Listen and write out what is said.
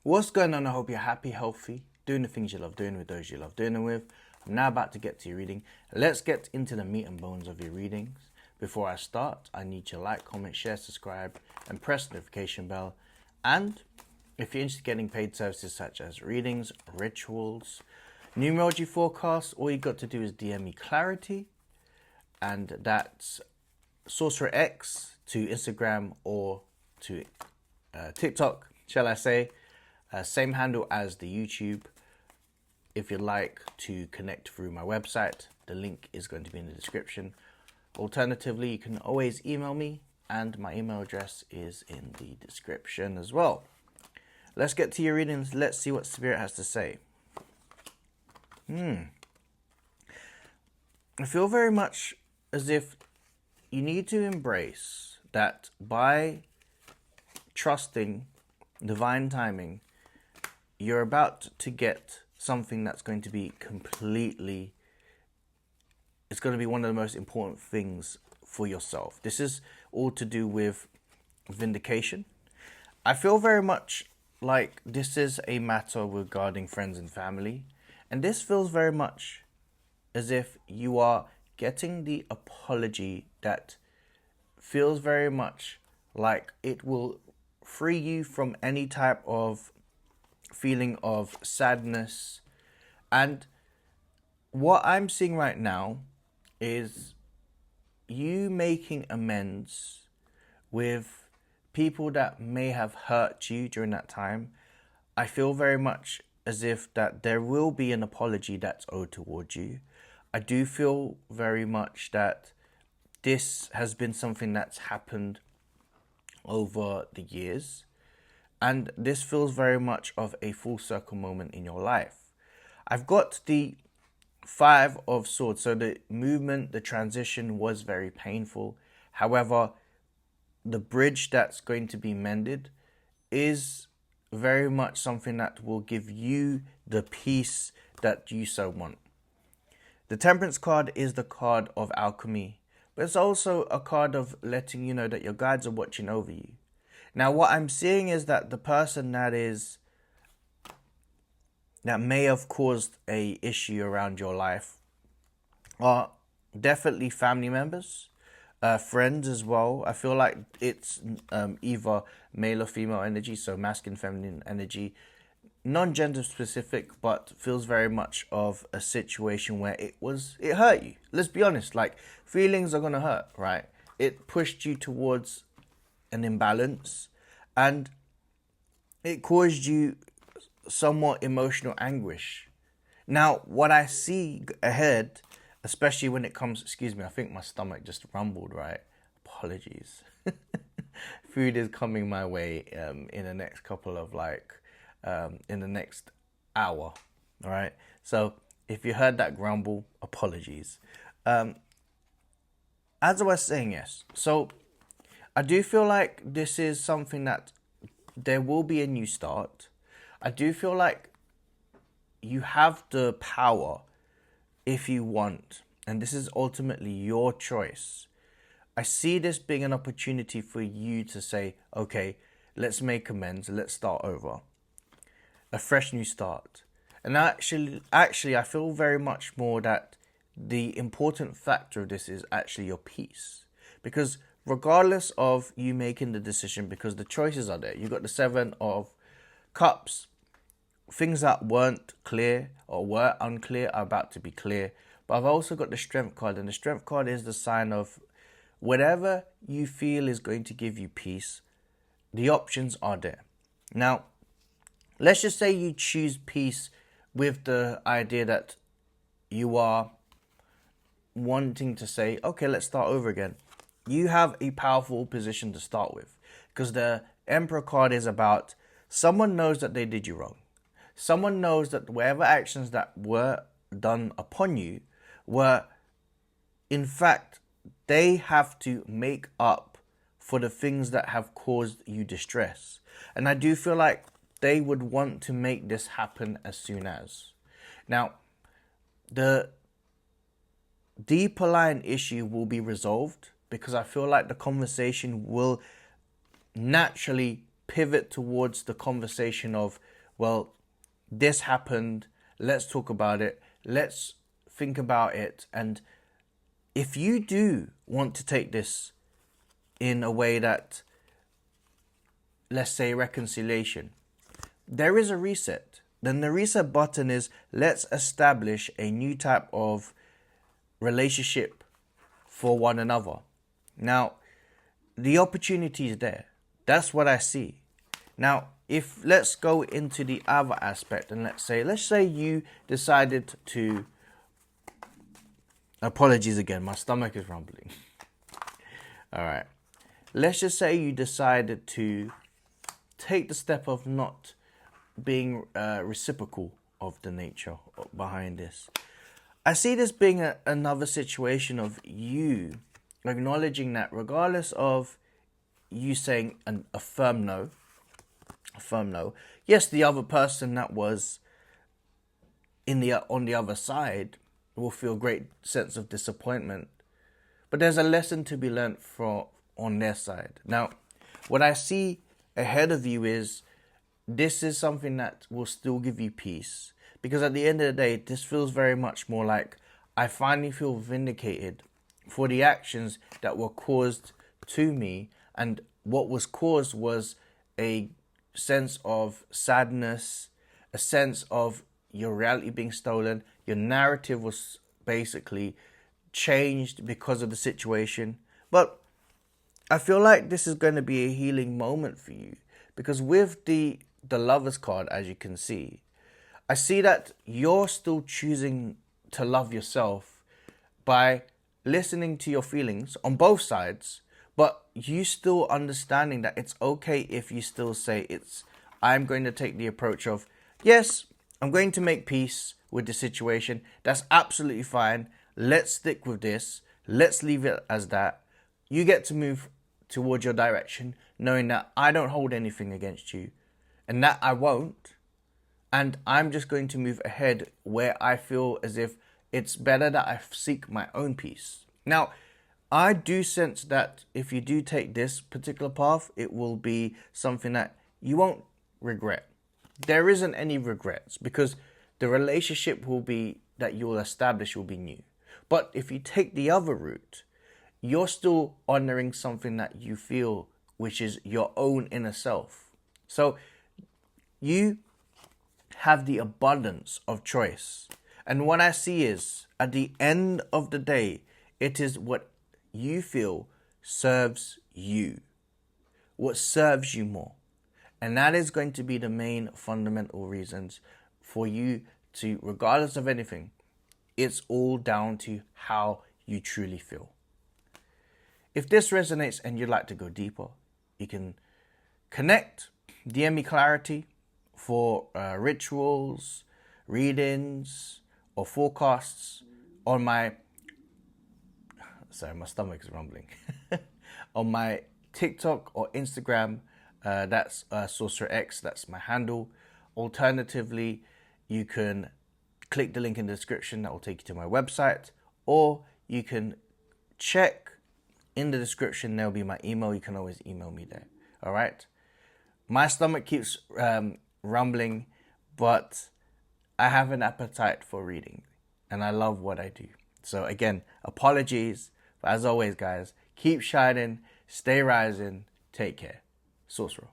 What's going on? I hope you're happy, healthy, doing the things you love doing with those you love doing them with. I'm now about to get to your reading. Let's get into the meat and bones of your readings. Before I start, I need you to like, comment, share, subscribe, and press the notification bell. And if you're interested in getting paid services such as readings, rituals, numerology forecasts, all you got to do is DM me clarity, and that's Sorcerer X to Instagram or to TikTok, shall I say. Same handle as the YouTube. If you'd like to connect through my website, the link is going to be in the description. Alternatively, you can always email me, and my email address is in the description as well. Let's get to your readings. Let's see what Spirit has to say. I feel very much as if you need to embrace that by trusting divine timing, you're about to get something that's going to be it's going to be one of the most important things for yourself. This is all to do with vindication. I feel very much like this is a matter regarding friends and family. And this feels very much as if you are getting the apology that feels very much like it will free you from any type of feeling of sadness. And what I'm seeing right now is you making amends with people that may have hurt you during that time. I feel very much as if that there will be an apology that's owed towards you. I do feel very much that this has been something that's happened over the years. And this feels very much of a full circle moment in your life. I've got the Five of Swords. So the movement, the transition was very painful. However, the bridge that's going to be mended is very much something that will give you the peace that you so want. The Temperance card is the card of alchemy, but it's also a card of letting you know that your guides are watching over you. Now, what I'm seeing is that the person that may have caused a issue around your life are definitely family members, friends as well. I feel like it's either male or female energy, so masculine, feminine energy, non-gender specific, but feels very much of a situation where it hurt you. Let's be honest, like feelings are gonna hurt, right? It pushed you towards an imbalance, and it caused you somewhat emotional anguish. Now, what I see ahead, especially when it comes, excuse me, I think my stomach just rumbled, right? Apologies. Food is coming my way in the next couple of in the next hour, all right? So if you heard that grumble, apologies. As I was saying, yes. So I do feel like this is something that there will be a new start. I do feel like you have the power if you want, and this is ultimately your choice. I see this being an opportunity for you to say, okay, let's make amends, let's start over. A fresh new start. And actually, I feel very much more that the important factor of this is actually your peace. Because regardless of you making the decision, because the choices are there. You've got the Seven of Cups. Things that weren't clear or were unclear are about to be clear. But I've also got the Strength card. And the Strength card is the sign of whatever you feel is going to give you peace, the options are there. Now, let's just say you choose peace with the idea that you are wanting to say, okay, let's start over again. You have a powerful position to start with, because the Emperor card is about someone knows that they did you wrong. Someone knows that whatever actions that were done upon you were, in fact, they have to make up for the things that have caused you distress. And I do feel like they would want to make this happen as soon as. Now, the deeper line issue will be resolved, because I feel like the conversation will naturally pivot towards the conversation of, well, this happened, let's talk about it, let's think about it. And if you do want to take this in a way that, let's say, reconciliation, there is a reset. Then the reset button is, let's establish a new type of relationship for one another. Now, the opportunity is there. That's what I see. Now, if let's go into the other aspect, and let's say you decided to, apologies again, my stomach is rumbling. All right. Let's just say you decided to take the step of not being reciprocal of the nature behind this. I see this being another situation of you acknowledging that regardless of you saying a firm no, yes, the other person that was on the other side will feel a great sense of disappointment, but there's a lesson to be learned on their side. Now, what I see ahead of you is, this is something that will still give you peace, because at the end of the day, this feels very much more like, I finally feel vindicated for the actions that were caused to me, and what was caused was a sense of sadness, a sense of your reality being stolen. Your narrative was basically changed because of the situation. But I feel like this is going to be a healing moment for you, because with the Lover's card, as you can see, I see that you're still choosing to love yourself by listening to your feelings on both sides, but you still understanding that it's okay if you still say I'm going to take the approach of, yes, I'm going to make peace with the situation. That's absolutely fine. Let's stick with this. Let's leave it as that. You get to move towards your direction, knowing that I don't hold anything against you, and that I won't. And I'm just going to move ahead where I feel as if it's better that I seek my own peace. Now, I do sense that if you do take this particular path, it will be something that you won't regret. There isn't any regrets, because the relationship that you'll establish will be new. But if you take the other route, you're still honoring something that you feel, which is your own inner self. So you have the abundance of choice. And what I see is, at the end of the day, it is what you feel serves you, what serves you more. And that is going to be the main fundamental reasons for you to, regardless of anything, it's all down to how you truly feel. If this resonates and you'd like to go deeper, you can connect, DM me clarity for rituals, readings, or forecasts on my, sorry, my stomach is rumbling, on my TikTok or Instagram. That's SorcererX, that's my handle. Alternatively, you can click the link in the description that will take you to my website, or you can check in the description, there'll be my email. You can always email me there. All right. My stomach keeps rumbling, but I have an appetite for reading and I love what I do. So again, apologies. But as always, guys, keep shining, stay rising, take care. Sorcerer.